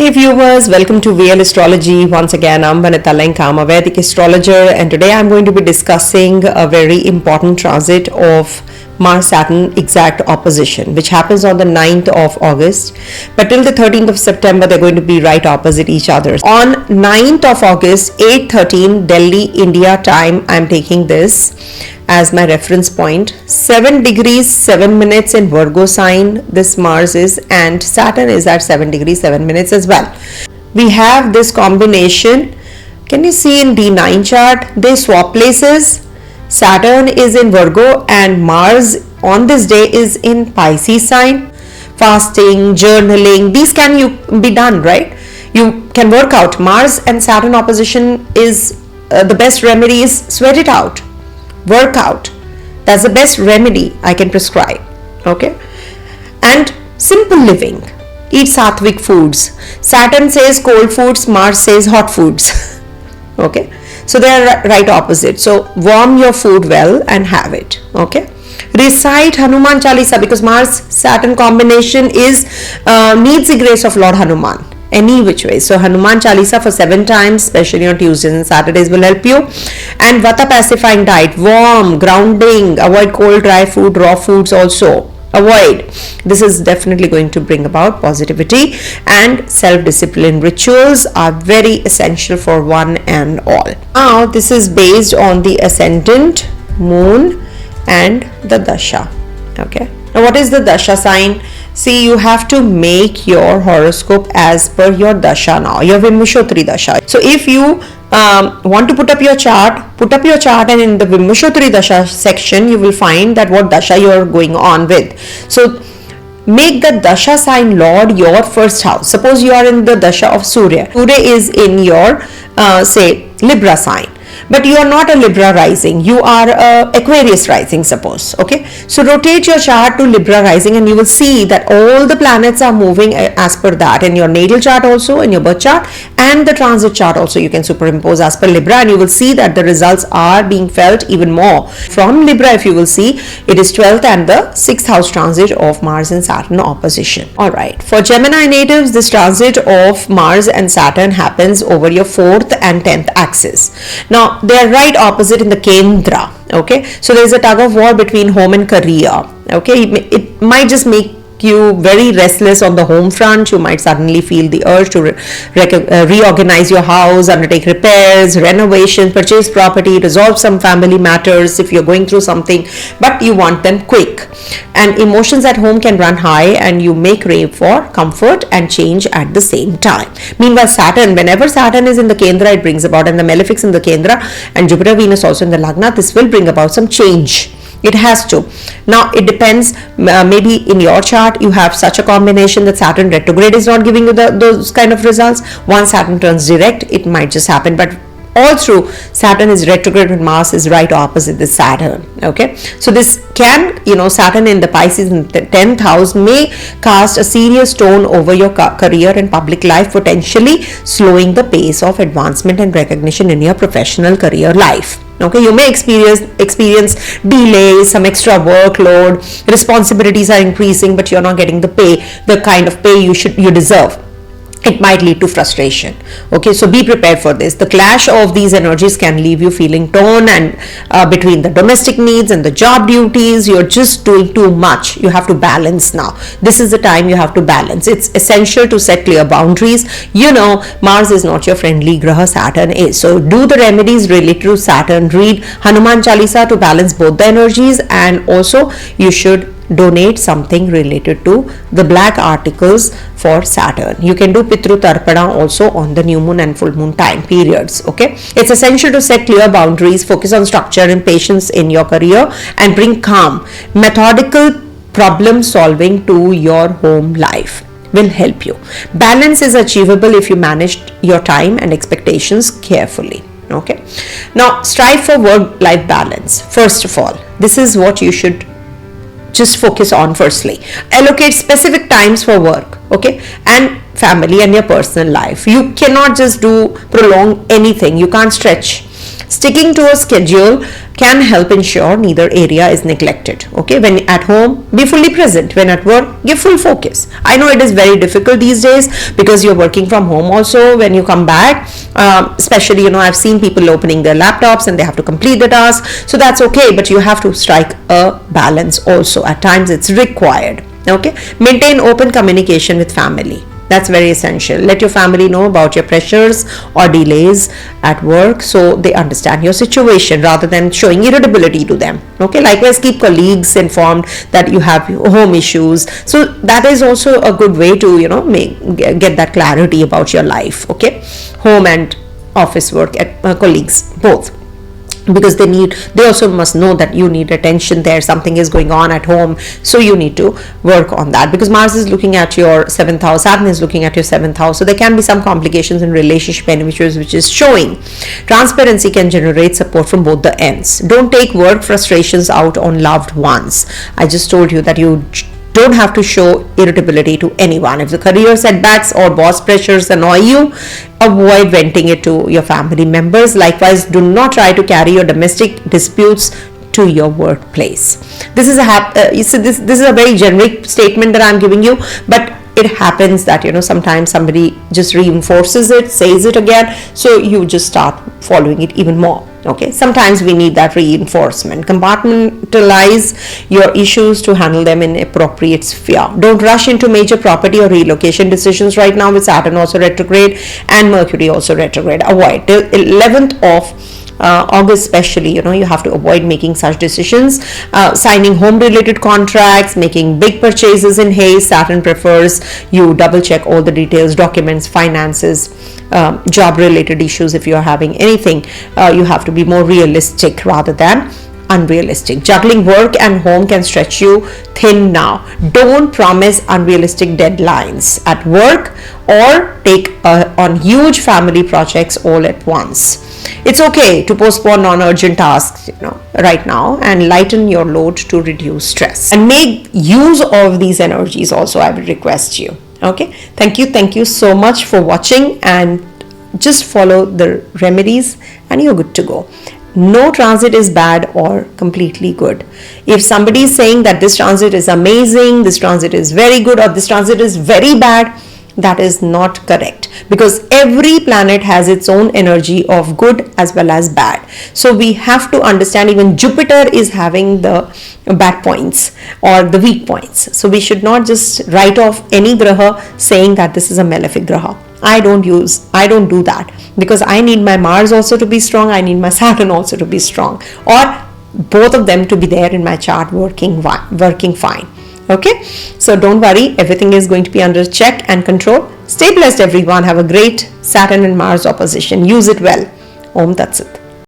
Hey viewers, welcome to VL Astrology. Once again, I'm Vanita Lenka, I'm a Vedic astrologer, and today I'm going to be discussing a very important transit of Mars-Saturn exact opposition, which happens on the 9th of August. But till the 13th of September, they're going to be right opposite each other. On 9th of August, 8:13 Delhi, India time, I'm taking this as my reference point. 7 degrees 7 minutes in Virgo sign this Mars is, and Saturn is at 7 degrees 7 minutes as well. We have this combination. Can you see in D9 chart? They swap places. Saturn is in Virgo and Mars on this day is in Pisces sign. Fasting, journaling, these can be done, right? You can work out. Mars and Saturn opposition is the best remedy is sweat it out. Work out. That's the best remedy I can prescribe. Okay. And simple living. Eat sattvic foods. Saturn says cold foods, Mars says hot foods. Okay. So they are right opposite. So warm your food well and have it. Okay. Recite Hanuman Chalisa, because Mars Saturn combination is needs the grace of Lord Hanuman any which way. So Hanuman Chalisa for 7 times, especially on Tuesdays and Saturdays, will help you. And Vata pacifying diet, warm, grounding, avoid cold dry food, raw foods also avoid. This is definitely going to bring about positivity, and self-discipline rituals are very essential for one and all. Now this is based on the ascendant, moon and the dasha. Okay. Now what is the dasha sign? See, you have to make your horoscope as per your dasha now, your Vimshottari dasha. So if you want to put up your chart, and in the Vimshottari dasha section, you will find that what dasha you are going on with. So make the dasha sign lord your first house. Suppose you are in the dasha of Surya. Surya is in your say Libra sign. But you are not a Libra rising, you are a Aquarius rising, suppose. Okay, so rotate your chart to Libra rising and you will see that all the planets are moving as per that in your natal chart also, in your birth chart, and the transit chart also you can superimpose as per Libra, and you will see that the results are being felt even more. From Libra, if you will see, it is 12th and the 6th house transit of Mars and Saturn opposition. Alright, for Gemini natives, this transit of Mars and Saturn happens over your 4th and 10th axis. Now they are right opposite in the Kendra. Okay, so there is a tug of war between home and career. Okay, it might just make you very restless on the home front. You might suddenly feel the urge to reorganize your house, undertake repairs, renovation, purchase property, resolve some family matters if you're going through something, but you want them quick. And emotions at home can run high and you may crave for comfort and change at the same time. Meanwhile, Saturn, whenever Saturn is in the Kendra, it brings about, and the malefics in the Kendra, and Jupiter, Venus also in the Lagna, this will bring about some change. It has to. Now it depends, maybe in your chart you have such a combination that Saturn retrograde is not giving you those kind of results. Once Saturn turns direct, it might just happen, but all through Saturn is retrograde and Mars is right opposite the Saturn. Okay, so this can, Saturn in the Pisces in the 10th house may cast a serious tone over your career and public life, potentially slowing the pace of advancement and recognition in your professional career life. Okay, you may experience delays, some extra workload, responsibilities are increasing, but you're not getting the kind of pay you deserve. It might lead to frustration. Okay, so be prepared for this. The clash of these energies can leave you feeling torn, and between the domestic needs and the job duties, you're just doing too much. You have to balance now. This is the time you have to balance. It's essential to set clear boundaries. Mars is not your friendly graha, Saturn is. So do the remedies related to Saturn. Read Hanuman Chalisa to balance both the energies, and also you should donate something related to the black articles for Saturn. You can do Pitru Tarpana also on the new moon and full moon time periods. Okay, it's essential to set clear boundaries, focus on structure and patience in your career, and bring calm, methodical problem solving to your home life will help you. Balance is achievable if you manage your time and expectations carefully. Okay, now strive for work-life balance. First of all, this is what you should just focus on. Firstly, allocate specific times for work, okay, and family and your personal life. You cannot just prolong anything. You can't stretch. Sticking to a schedule can help ensure neither area is neglected. Okay, when at home, be fully present. When at work, give full focus. I know it is very difficult these days because you're working from home also. When you come back, especially, I've seen people opening their laptops and they have to complete the task. So that's okay, but you have to strike a balance also. At times it's required. Okay, maintain open communication with family. That's very essential. Let your family know about your pressures or delays at work so they understand your situation rather than showing irritability to them. Okay, likewise, keep colleagues informed that you have home issues. So that is also a good way to, get that clarity about your life. Okay, home and office work at colleagues both, because they also must know that you need attention there, something is going on at home, so you need to work on that, because Mars is looking at your 7th house, Saturn is looking at your 7th house, so there can be some complications in relationship individuals, which is showing. Transparency can generate support from both the ends. Don't take work frustrations out on loved ones. I just told you that you don't have to show irritability to anyone. If the career setbacks or boss pressures annoy you, avoid venting it to your family members. Likewise, do not try to carry your domestic disputes to your workplace. This is this is a very generic statement that I'm giving you, but it happens that sometimes somebody just reinforces it, says it again, so you just start following it even more. Okay, sometimes we need that reinforcement. Compartmentalize your issues to handle them in appropriate sphere. Don't rush into major property or relocation decisions right now with Saturn also retrograde and Mercury also retrograde. Avoid till 11th of August especially, you have to avoid making such decisions. Signing home related contracts, making big purchases in haste. Saturn prefers you double check all the details, documents, finances, job related issues. If you are having anything, you have to be more realistic rather than unrealistic. Juggling work and home can stretch you thin now. Don't promise unrealistic deadlines at work or take on huge family projects all at once. It's okay to postpone non-urgent tasks, right now, and lighten your load to reduce stress. And make use of these energies also, I would request you. Okay, thank you so much for watching, and just follow the remedies and you're good to go. No transit is bad or completely good. If somebody is saying that this transit is amazing, this transit is very good, or this transit is very bad, that is not correct, because every planet has its own energy of good as well as bad. So we have to understand even Jupiter is having the bad points or the weak points. So we should not just write off any graha saying that this is a malefic graha. I don't do that, because I need my Mars also to be strong, I need my Saturn also to be strong, or both of them to be there in my chart working fine. Okay, so don't worry, everything is going to be under check and control. Stay blessed everyone. Have a great Saturn and Mars opposition. Use it well. Om Tat Sat.